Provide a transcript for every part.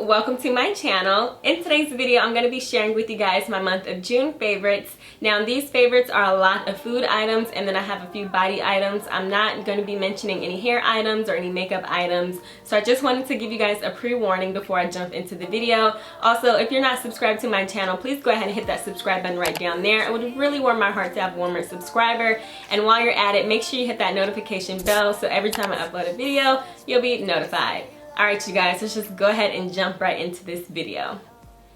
welcome to my channel. In today's video, I'm going to be sharing with you guys my month of June favorites. Now these favorites are a lot of food items and then I have a few body items. I'm not going to be mentioning any hair items or any makeup items. So I just wanted to give you guys a pre-warning before I jump into the video. Also, if you're not subscribed to my channel, please go ahead and hit that subscribe button right down there. It would really warm my heart to have one more subscriber. And while you're at it, make sure you hit that notification bell so every time I upload a video, you'll be notified. Alright you guys, let's just go ahead and jump right into this video.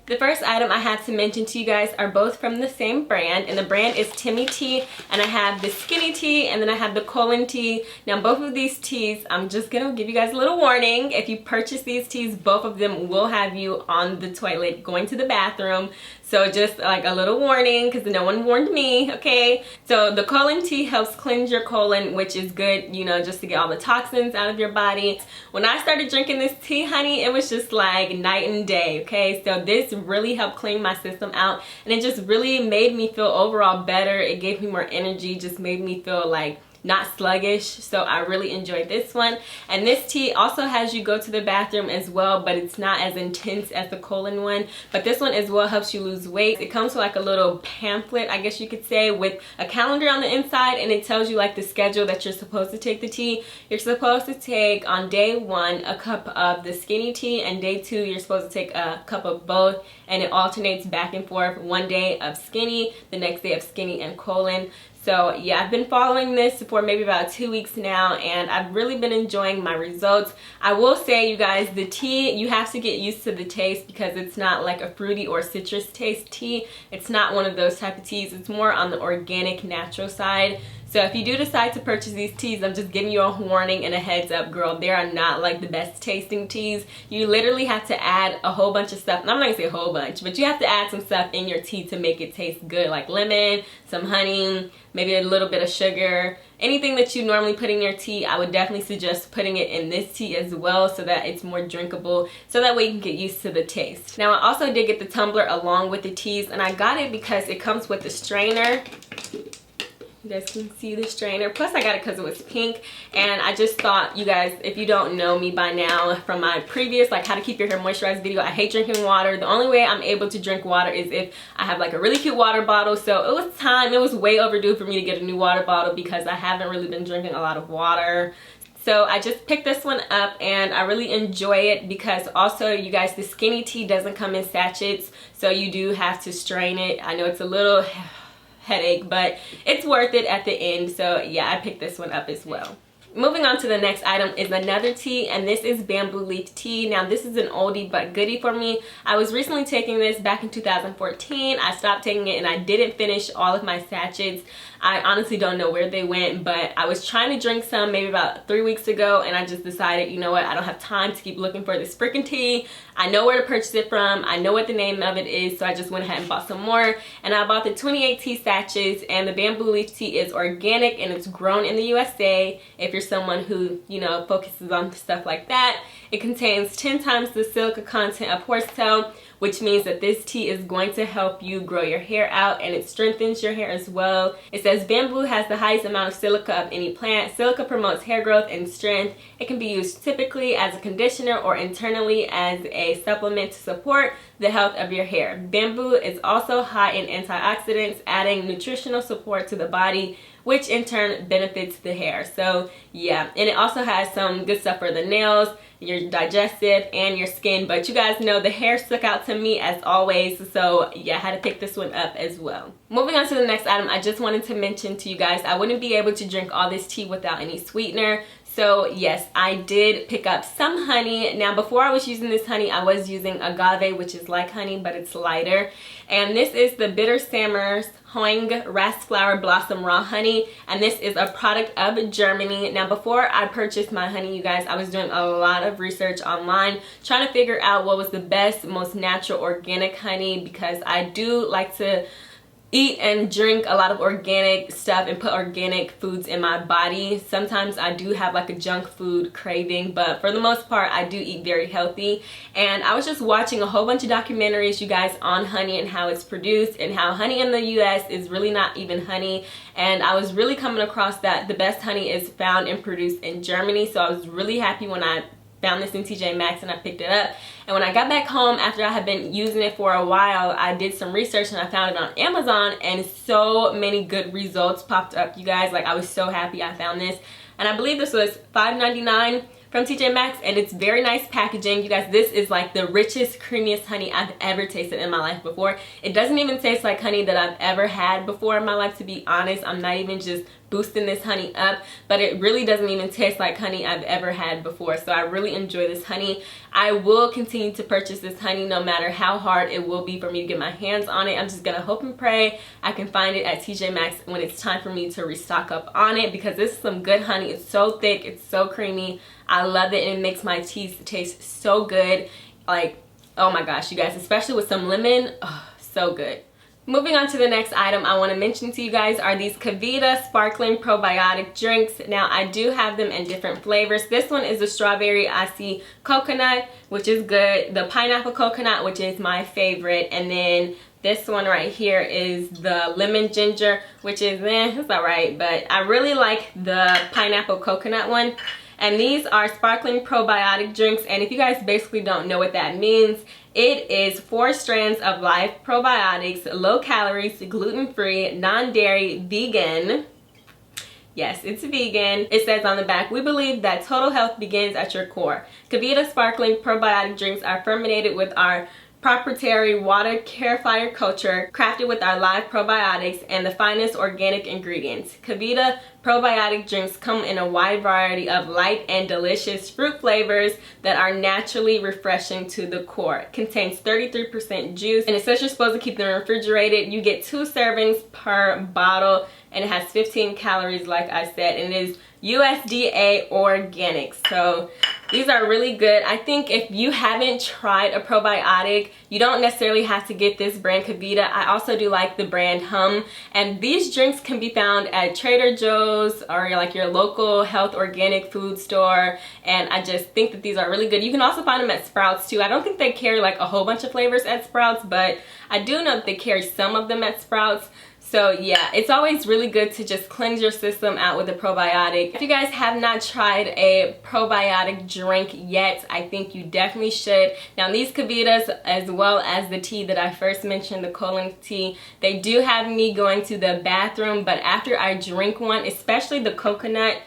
The first item I have to mention to you guys are both from the same brand, and the brand is Timmy Tea, and I have the skinny tea and then I have the colon tea. Now both of these teas, I'm just gonna give you guys a little warning. If you purchase these teas, both of them will have you on the toilet going to the bathroom. So just like a little warning because no one warned me, okay? So the colon tea helps cleanse your colon, which is good, you know, just to get all the toxins out of your body. When I started drinking this tea, honey, it was just like night and day, okay? So this really helped clean my system out and it just really made me feel overall better. It gave me more energy, just made me feel like not sluggish. So I really enjoyed this one. And this tea also has you go to the bathroom as well, but it's not as intense as the colon one. But this one as well helps you lose weight. It comes with like a little pamphlet, I guess you could say, with a calendar on the inside, and it tells you like the schedule that you're supposed to take the tea. You're supposed to take on day 1 a cup of the skinny tea, and day 2 you're supposed to take a cup of both, and it alternates back and forth. One day of skinny, the next day of skinny and colon. So yeah, I've been following this for maybe about 2 weeks now and I've really been enjoying my results. I will say, you guys, the tea, you have to get used to the taste because it's not like a fruity or citrus taste tea. It's not one of those type of teas. It's more on the organic, natural side. So if you do decide to purchase these teas, I'm just giving you a warning and a heads up, girl. They are not like the best tasting teas. You literally have to add a whole bunch of stuff. And I'm not gonna say a whole bunch, but you have to add some stuff in your tea to make it taste good, like lemon, some honey, maybe a little bit of sugar. Anything that you normally put in your tea, I would definitely suggest putting it in this tea as well so that it's more drinkable, so that way you can get used to the taste. Now I also did get the tumbler along with the teas, and I got it because it comes with the strainer. You guys can see the strainer. Plus I got it because it was pink, and I just thought, you guys, if you don't know me by now from my previous like how to keep your hair moisturized video, I hate drinking water. The only way I'm able to drink water is if I have like a really cute water bottle. So it was time, it was way overdue for me to get a new water bottle because I haven't really been drinking a lot of water. So I just picked this one up and I really enjoy it because also, you guys, the skinny tea doesn't come in sachets, so you do have to strain it. I know it's a little headache, but it's worth it at the end. So yeah, I picked this one up as well. Moving on to the next item is another tea, and this is bamboo leaf tea. Now this is an oldie but goodie for me. I was recently taking this back in 2014. I stopped taking it and I didn't finish all of my sachets. I honestly don't know where they went, but I was trying to drink some maybe about 3 weeks ago, and I just decided, you know what, I don't have time to keep looking for this freaking tea. I know where to purchase it from. I know what the name of it is, so I just went ahead and bought some more. And I bought the 28 tea sachets, and the bamboo leaf tea is organic and it's grown in the USA. If you're someone who, you know, focuses on stuff like that. It contains 10 times the silica content of horsetail, which means that this tea is going to help you grow your hair out, and it strengthens your hair as well. It says bamboo has the highest amount of silica of any plant. Silica promotes hair growth and strength. It can be used typically as a conditioner or internally as a supplement to support the health of your hair. Bamboo is also high in antioxidants, adding nutritional support to the body, which in turn benefits the hair. So yeah, and it also has some good stuff for the nails, your digestive, and your skin. But you guys know the hair stuck out to me as always, so yeah, I had to pick this one up as well. Moving on to the next item, I just wanted to mention to you guys, I wouldn't be able to drink all this tea without any sweetener. So yes, I did pick up some honey. Now before I was using this honey, I was using agave, which is like honey but it's lighter. And this is the Breitsamer's Honig Rapsflower Blossom Raw Honey, and this is a product of Germany. Now before I purchased my honey, you guys, I was doing a lot of research online trying to figure out what was the best, most natural organic honey, because I do like to eat and drink a lot of organic stuff and put organic foods in my body. Sometimes I do have like a junk food craving, but for the most part I do eat very healthy. And I was just watching a whole bunch of documentaries, you guys, on honey and how it's produced, and how honey in the US is really not even honey. And I was really coming across that the best honey is found and produced in Germany. So I was really happy when I found this in TJ Maxx and I picked it up. And when I got back home after I had been using it for a while, I did some research and I found it on Amazon, and so many good results popped up, you guys. Like, I was so happy I found this. And I believe this was $5.99 from TJ Maxx, and it's very nice packaging. You guys, this is like the richest, creamiest honey I've ever tasted in my life before. It doesn't even taste like honey that I've ever had before in my life, to be honest. I'm not even just boosting this honey up, but it really doesn't even taste like honey I've ever had before. So I really enjoy this honey. I will continue to purchase this honey no matter how hard it will be for me to get my hands on it. I'm just gonna hope and pray I can find it at TJ Maxx when it's time for me to restock up on it, because this is some good honey. It's so thick, it's so creamy. I love it, and it makes my teas taste so good. Like, oh my gosh, you guys, especially with some lemon, oh, so good. Moving on to the next item I want to mention to you guys are these KeVita sparkling probiotic drinks. Now, I do have them in different flavors. This one is the strawberry icy coconut, which is good. The pineapple coconut, which is my favorite. And then this one right here is the lemon ginger, which is, it's alright. But I really like the pineapple coconut one. And these are sparkling probiotic drinks, and if you guys basically don't know what that means, it is 4 strands of live probiotics, low calories, gluten-free, non-dairy, vegan. Yes, it's vegan. It says on the back, we believe that total health begins at your core. KeVita sparkling probiotic drinks are fermented with our proprietary water purifier culture, crafted with our live probiotics and the finest organic ingredients. KeVita probiotic drinks come in a wide variety of light and delicious fruit flavors that are naturally refreshing to the core. It contains 33% juice, and it says you're supposed to keep them refrigerated. You get 2 servings per bottle, and it has 15 calories, like I said, and it is USDA organic. So these are really good. I think if you haven't tried a probiotic, you don't necessarily have to get this brand KeVita. I also do like the brand Hum, and these drinks can be found at Trader Joe's or like your local health organic food store, and I just think that these are really good. You can also find them at Sprouts too. I don't think they carry like a whole bunch of flavors at Sprouts, but I do know that they carry some of them at Sprouts. So yeah, it's always really good to just cleanse your system out with a probiotic. If you guys have not tried a probiotic drink yet, I think you definitely should. Now, these KeVitas, as well as the tea that I first mentioned, the colon tea, they do have me going to the bathroom, but after I drink one, especially the pineapple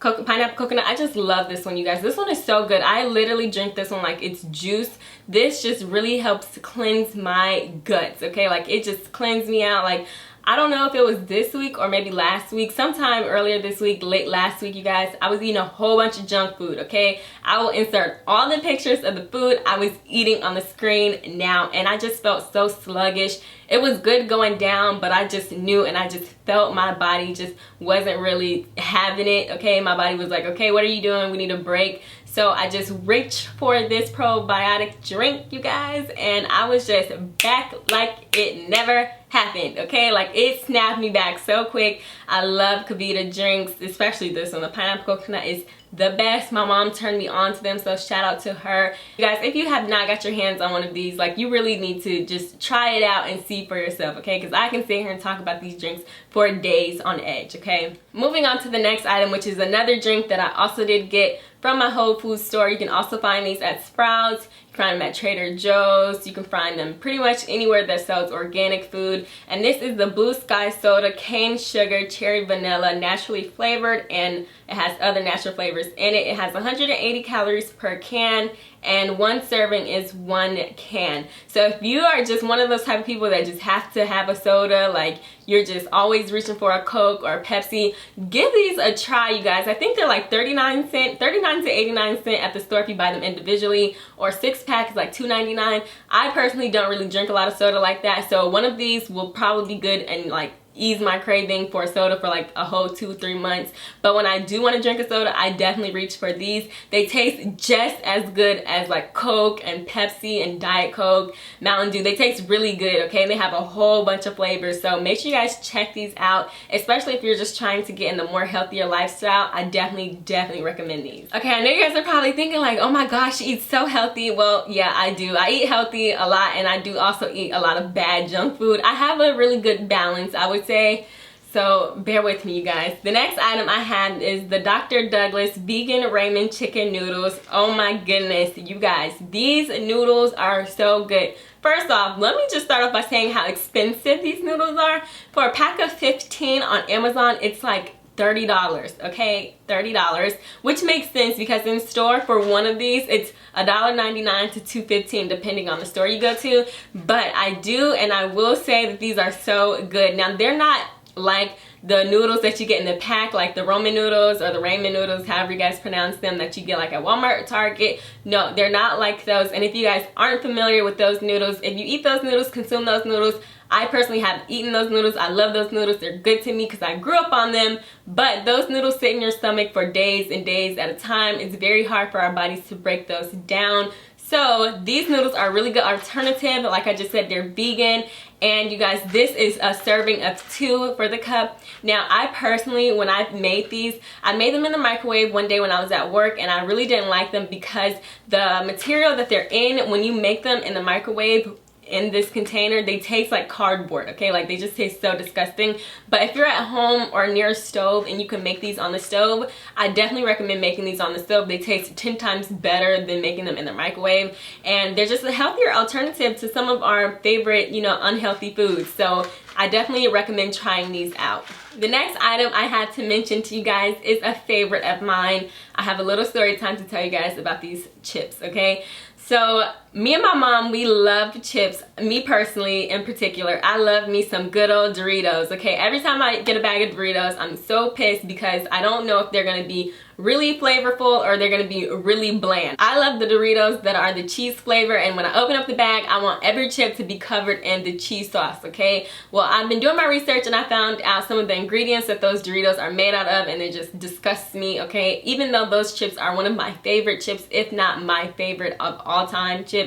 coconut, I just love this one, you guys. This one is so good. I literally drink this one like it's juice. This just really helps cleanse my guts, okay? Like, it just cleans me out. Like, I don't know if it was this week or maybe last week, sometime earlier this week, late last week, you guys, I was eating a whole bunch of junk food, okay? I will insert all the pictures of the food I was eating on the screen now, and I just felt so sluggish. It was good going down, but I just knew, and I just felt my body just wasn't really having it, okay? My body was like, okay, what are you doing? We need a break. So I just reached for this probiotic drink, you guys, and I was just back like it never happened, okay? Like, it snapped me back so quick. I love KeVita drinks, especially this one. The pineapple coconut is the best. My mom turned me on to them, so shout out to her. You guys, if you have not got your hands on one of these, like, you really need to just try it out and see for yourself, okay? Because I can sit here and talk about these drinks for days on edge, okay? Moving on to the next item, which is another drink that I also did get from my Whole Foods store. You can also find these at Sprouts. You can find them at Trader Joe's. You can find them pretty much anywhere that sells organic food. And this is the Blue Sky Soda, cane sugar, cherry vanilla, naturally flavored, and it has other natural flavors in it. It has 180 calories per can, and 1 serving is 1 can. So if you are just one of those type of people that just have to have a soda, like you're just always reaching for a Coke or a Pepsi, give these a try, you guys. I think they're like 39 to 89 cents at the store if you buy them individually, or 6-pack is like $2.99. I personally don't really drink a lot of soda like that, so one of these will probably be good and like ease my craving for a soda for like a whole 2-3 months. But when I do want to drink a soda, I definitely reach for these. They taste just as good as like Coke and Pepsi and Diet Coke, Mountain Dew. They taste really good, okay? And they have a whole bunch of flavors, so make sure you guys check these out, especially if you're just trying to get in the more healthier lifestyle. I definitely recommend these. Okay, I know you guys are probably thinking like, oh my gosh, she eats so healthy. Well, yeah, I do. I eat healthy a lot, and I do also eat a lot of bad junk food. I have a really good balance, I would say. So bear with me, you guys. The next item I had is the Dr. Douglas vegan ramen chicken noodles. Oh my goodness, you guys, these noodles are so good. First off, let me just start off by saying how expensive these noodles are. For a pack of 15 on Amazon, it's like $30, okay? $30, which makes sense because in store for one of these, it's $1.99 to $2.15 depending on the store you go to. But I do and I will say that these are so good. Now, they're not like the noodles that you get in the pack, like the Roman noodles or the ramen noodles, however you guys pronounce them, that you get like at Walmart or Target. No, they're not like those. And if you guys aren't familiar with those noodles, if you eat those noodles, consume those noodles, I personally have eaten those noodles. I love those noodles. They're good to me because I grew up on them. But those noodles sit in your stomach for days and days at a time. It's very hard for our bodies to break those down. So these noodles are a really good alternative. Like I just said, they're vegan. And you guys, this is a serving of 2 for the cup. Now, I personally, when I made these, I made them in the microwave one day when I was at work, and I really didn't like them because the material that they're in, when you make them in the microwave, in this container, they taste like cardboard, okay? Like they just taste so disgusting. But if you're at home or near a stove and you can make these on the stove, I definitely recommend making these on the stove. They taste 10 times better than making them in the microwave. And they're just a healthier alternative to some of our favorite, you know, unhealthy foods. So I definitely recommend trying these out. The next item I had to mention to you guys is a favorite of mine. I have a little story time to tell you guys about these chips, okay? So me and my mom, we love chips. Me personally, in particular, I love me some good old Doritos, okay? Every time I get a bag of Doritos, I'm so pissed because I don't know if they're gonna be really flavorful or they're gonna be really bland. I love the Doritos that are the cheese flavor, and when I open up the bag, I want every chip to be covered in the cheese sauce, okay? Well, I've been doing my research and I found out some of the ingredients that those Doritos are made out of, and it just disgusts me, okay? Even though those chips are one of my favorite chips, if not my favorite of all time chips,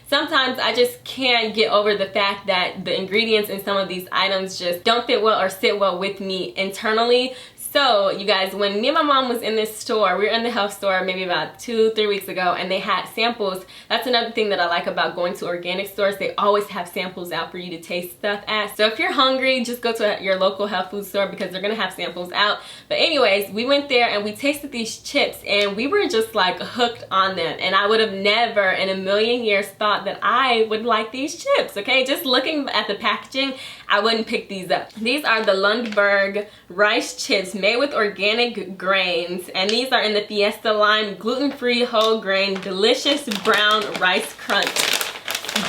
sometimes I just can't get over the fact that the ingredients in some of these items just don't fit well or sit well with me internally. So you guys, when me and my mom was in this store, we were in the health store maybe about 2-3 weeks ago, and they had samples. That's another thing that I like about going to organic stores. They always have samples out for you to taste stuff at. So if you're hungry, just go to your local health food store because they're gonna have samples out. But anyways, we went there and we tasted these chips and we were just like hooked on them. And I would have never in a million years thought that I would like these chips, okay? Just looking at the packaging, I wouldn't pick these up. These are the Lundberg rice chips made with organic grains, and these are in the Fiesta line, gluten-free, whole grain, delicious brown rice crunch.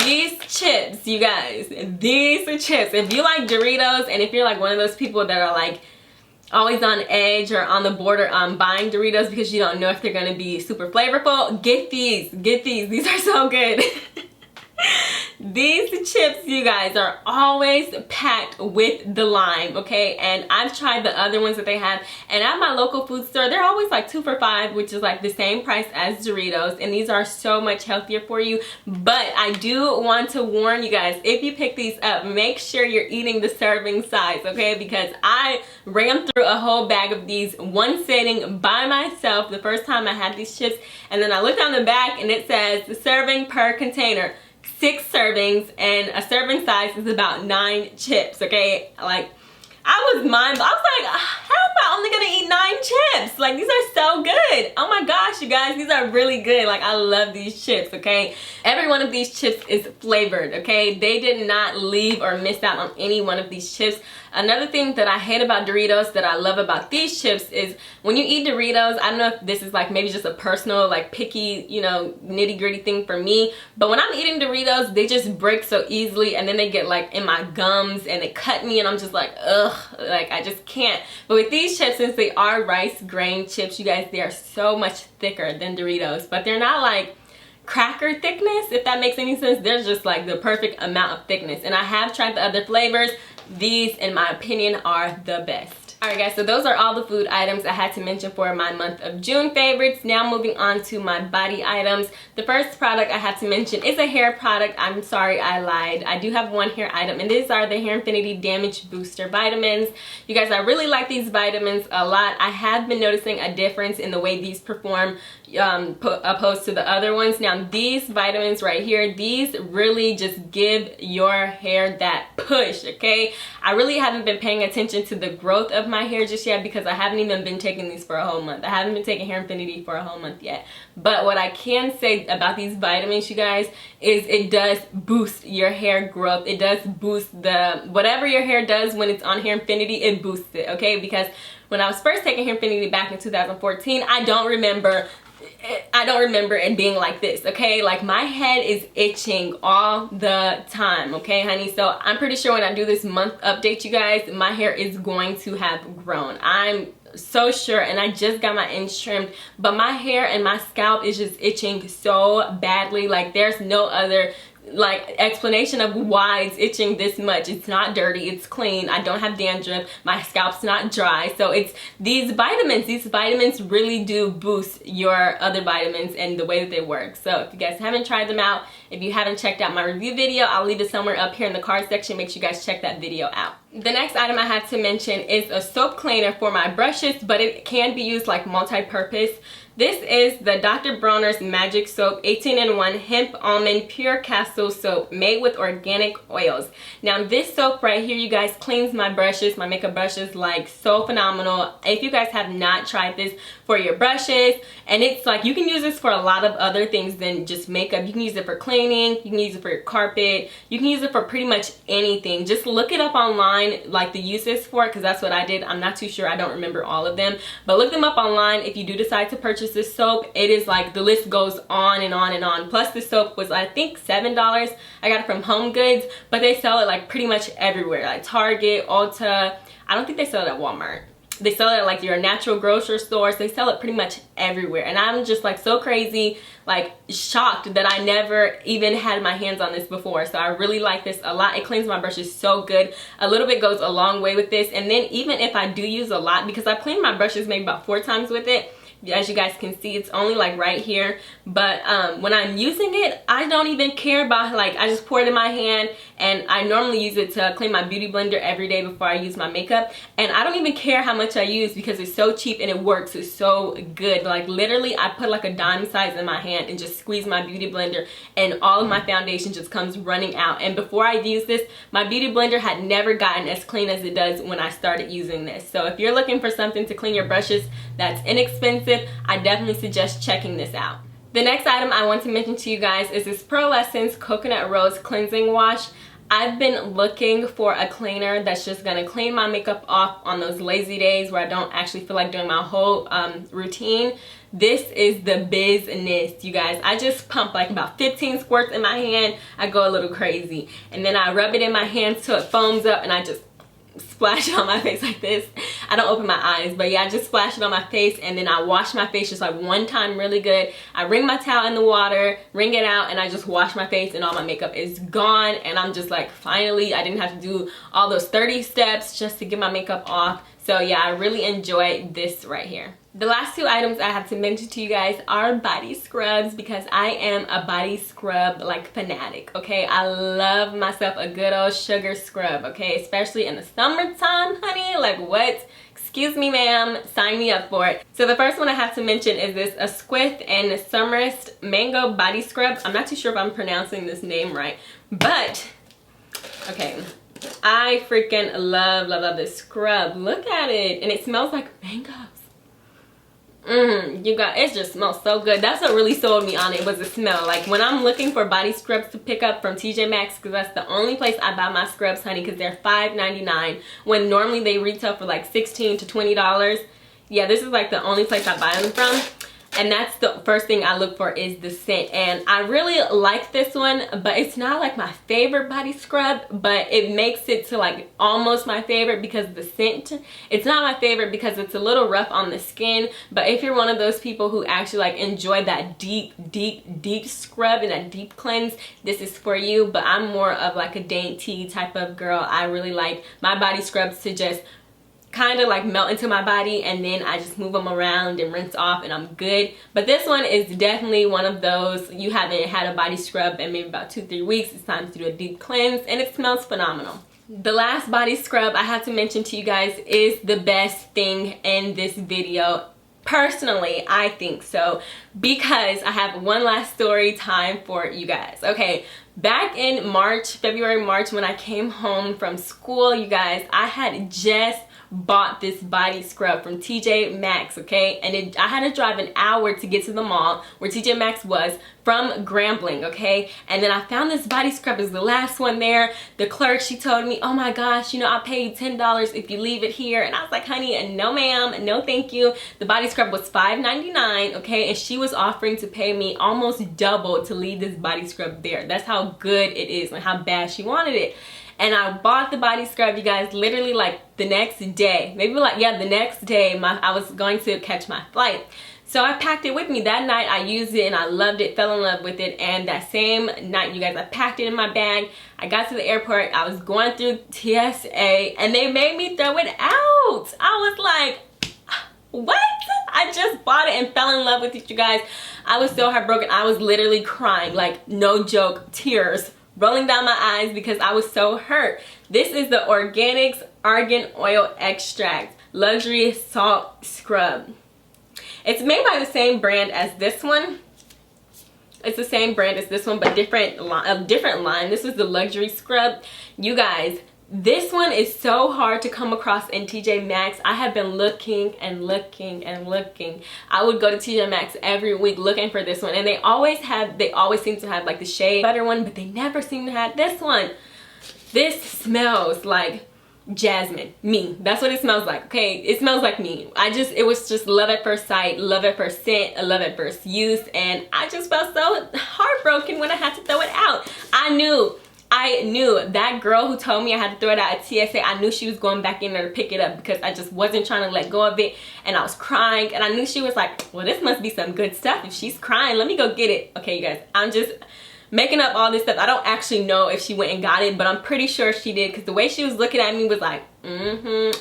These chips, you guys, these chips, if you like Doritos and if you're like one of those people that are like always on edge or on the border buying Doritos because you don't know if they're gonna be super flavorful, get these, these are so good. These chips, you guys, are always packed with the lime, okay? And I've tried the other ones that they have, and at my local food store, they're always like 2 for $5, which is like the same price as Doritos, and these are so much healthier for you. But I do want to warn you guys, if you pick these up, make sure you're eating the serving size, okay? Because I ran through a whole bag of these one sitting by myself the first time I had these chips, and then I looked on the back and it says the serving per container. 6 servings, and a serving size is about 9 chips, okay? Like, I was I was like, how am I only gonna eat 9 chips? Like, these are so good. Oh my gosh, you guys, these are really good. Like, I love these chips, okay? Every one of these chips is flavored, okay? They did not leave or miss out on any one of these chips. Another thing that I hate about Doritos that I love about these chips is when you eat Doritos, I don't know if this is like maybe just a personal like picky, you know, nitty gritty thing for me, but when I'm eating Doritos, they just break so easily, and then they get like in my gums and they cut me, and I'm just like, ugh, like I just can't. But with these chips, since they are rice grain chips, you guys, they are so much thicker than Doritos, but they're not like cracker thickness, if that makes any sense. They're just like the perfect amount of thickness, and I have tried the other flavors. These, in my opinion, are the best. Alright guys, so those are all the food items I had to mention for my month of June favorites. Now moving on to my body items. The first product I have to mention is a hair product. I'm sorry, I lied. I do have one hair item, and these are the Hair Infinity Damage Booster Vitamins. You guys, I really like these vitamins a lot. I have been noticing a difference in the way these perform opposed to the other ones. Now these vitamins right here, these really just give your hair that push, okay? I really haven't been paying attention to the growth of my hair just yet because I haven't even been taking these for a whole month. I haven't been taking Hair Infinity for a whole month yet. But what I can say about these vitamins, you guys, is it does boost your hair growth. It does boost whatever your hair does when it's on Hair Infinity, it boosts it, okay? Because when I was first taking Hair Infinity back in 2014, I don't remember it being like this, okay? Like my head is itching all the time, okay, honey? So I'm pretty sure when I do this month update, you guys, my hair is going to have grown. I'm so sure, and I just got my ends trimmed, but my hair and my scalp is just itching so badly. Like there's no other like explanation of why it's itching this much. It's not dirty, it's clean, I don't have dandruff, my scalp's not dry. So it's these vitamins really do boost your other vitamins and the way that they work. So if you guys haven't tried them out, if you haven't checked out my review video, I'll leave it somewhere up here in the card section. Make sure you guys check that video out. The next item I have to mention is a soap cleaner for my brushes, but it can be used like multi-purpose. This is the Dr. Bronners Magic Soap 18-in-1 Hemp Almond Pure Castile Soap made with organic oils. Now this soap right here, you guys, cleans my brushes, my makeup brushes, like so phenomenal. If you guys have not tried this for your brushes, and it's like you can use this for a lot of other things than just makeup. You can use it for cleaning, you can use it for your carpet, you can use it for pretty much anything. Just look it up online, like the uses for it, because that's what I did. I'm not too sure, I don't remember all of them, but look them up online if you do decide to purchase this soap. It is like the list goes on and on and on. Plus the soap was, I think, $7. I got it from Home Goods, but they sell it like pretty much everywhere, like Target, Ulta. I don't think they sell it at Walmart. They sell it at like your natural grocery stores. They sell it pretty much everywhere, and I'm just like so crazy, like shocked that I never even had my hands on this before. So I really like this a lot. It cleans my brushes so good. A little bit goes a long way with this, and then even if I do use a lot, because I clean my brushes maybe about 4 times with it, as you guys can see, it's only like right here, but when I'm using it, I don't even care about, like, I just pour it in my hand, and I normally use it to clean my beauty blender every day before I use my makeup, and I don't even care how much I use because it's so cheap and it works. It's so good. Like literally I put like a dime size in my hand and just squeeze my beauty blender, and all of my foundation just comes running out. And before I used this, my beauty blender had never gotten as clean as it does when I started using this. So if you're looking for something to clean your brushes that's inexpensive, I definitely suggest checking this out. The next item I want to mention to you guys is this Pearl Essence Coconut Rose Cleansing Wash. I've been looking for a cleaner that's just gonna clean my makeup off on those lazy days where I don't actually feel like doing my whole routine. This is the business, you guys. I just pump like about 15 squirts in my hand. I go a little crazy, and then I rub it in my hands till it foams up, and I just splash it on my face like this. I don't open my eyes, but yeah, I just splash it on my face, and then I wash my face just like one time really good. I wring my towel in the water, wring it out, and I just wash my face, and all my makeup is gone, and I'm just like, finally, I didn't have to do all those 30 steps just to get my makeup off. So yeah, I really enjoy this right here. The last 2 items I have to mention to you guys are body scrubs, because I am a body scrub like fanatic, okay? I love myself a good old sugar scrub, okay? Especially in the summertime, honey. Like what? Excuse me, ma'am, sign me up for it. So the first one I have to mention is this Asquith and Somerset Mango Body Scrub. I'm not too sure if I'm pronouncing this name right, but okay. I freaking love this scrub. Look at it, and it smells like mangoes. You guys, it just smells so good. That's what really sold me on it, was the smell. Like when I'm looking for body scrubs to pick up from TJ Maxx, because that's the only place I buy my scrubs, honey, because they're $5.99 when normally they retail for like $16 to $20. Yeah, this is like the only place I buy them from. And that's the first thing I look for, is the scent. And I really like this one, but it's not like my favorite body scrub, but it makes it to like almost my favorite because the scent. It's not my favorite because it's a little rough on the skin, but if you're one of those people who actually like enjoy that deep scrub and that deep cleanse, this is for you. But I'm more of like a dainty type of girl. I really like my body scrubs to just kind of like melt into my body, and then I just move them around and rinse off and I'm good. But this one is definitely one of those, you haven't had a body scrub in maybe about 2-3 weeks, it's time to do a deep cleanse, and it smells phenomenal. The last body scrub I have to mention to you guys is the best thing in this video. Personally, I think so, because I have one last story time for you guys. Okay, back in February, March, when I came home from school, you guys, I had just bought this body scrub from TJ Maxx, okay? And I had to drive an hour to get to the mall where TJ Maxx was from Grambling, okay? And then I found this body scrub as the last one there. The clerk, she told me, oh my gosh, you know, I'll pay you $10 if you leave it here. And I was like, honey, no ma'am, no thank you. The body scrub was $5.99, okay? And she was offering to pay me almost double to leave this body scrub there. That's how good it is and how bad she wanted it. And I bought the body scrub, you guys, literally like the next day. Maybe like, yeah, the next day I was going to catch my flight. So I packed it with me. That night I used it and I loved it, fell in love with it. And that same night, you guys, I packed it in my bag. I got to the airport. I was going through TSA and they made me throw it out. I was like, what? I just bought it and fell in love with it, you guys. I was so heartbroken. I was literally crying, like no joke, tears rolling down my eyes because I was so hurt. This is the Organics Argan Oil Extract Luxury Salt Scrub. It's made by the same brand as this one. It's the same brand as this one, but different line. This is the Luxury Scrub. You guys, this one is so hard to come across in TJ Maxx. I have been looking and looking and looking. I would go to TJ Maxx every week looking for this one, and they always seem to have like the shea butter one, but they never seem to have this one. This smells like jasmine, me. That's what it smells like, okay? It smells like me. It was just love at first sight, love at first scent, love at first use, and I just felt so heartbroken when I had to throw it out. I knew that girl who told me I had to throw it out at TSA, I knew she was going back in there to pick it up because I just wasn't trying to let go of it, and I was crying, and I knew she was like, well, this must be some good stuff. If she's crying, let me go get it. Okay, you guys, I'm just making up all this stuff. I don't actually know if she went and got it, but I'm pretty sure she did because the way she was looking at me was like,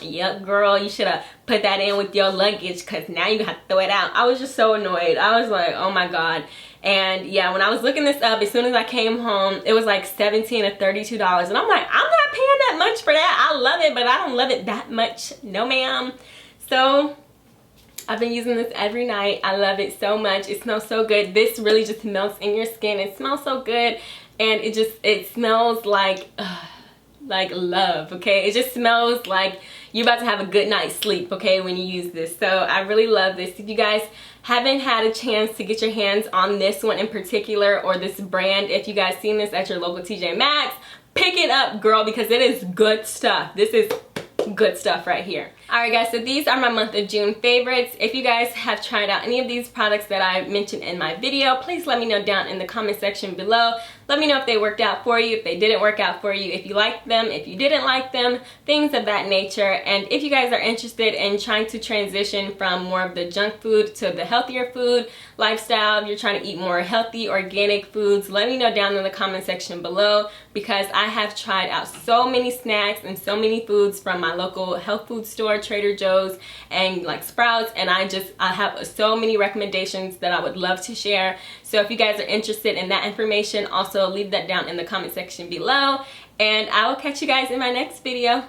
yep, girl, you should have put that in with your luggage because now you have to throw it out. I was just so annoyed. I was like, oh my God. And yeah, when I was looking this up, as soon as I came home, it was like $17 or $32. And I'm like, I'm not paying that much for that. I love it, but I don't love it that much. No, ma'am. So I've been using this every night. I love it so much. It smells so good. This really just melts in your skin. It smells so good. And it smells like love, okay? It just smells like you're about to have a good night's sleep, okay, when you use this. So I really love this. If you guys haven't had a chance to get your hands on this one in particular or this brand, if you guys seen this at your local TJ Maxx, pick it up, girl, because it is good stuff. This is good stuff right here. Alright guys, so these are my month of June favorites. If you guys have tried out any of these products that I mentioned in my video, please let me know down in the comment section below. Let me know if they worked out for you, if they didn't work out for you, if you liked them, if you didn't like them, things of that nature. And if you guys are interested in trying to transition from more of the junk food to the healthier food lifestyle, if you're trying to eat more healthy, organic foods, let me know down in the comment section below, because I have tried out so many snacks and so many foods from my local health food store, Trader Joe's, and like Sprouts, and I have so many recommendations that I would love to share. So if you guys are interested in that information, also leave that down in the comment section below, and I will catch you guys in my next video.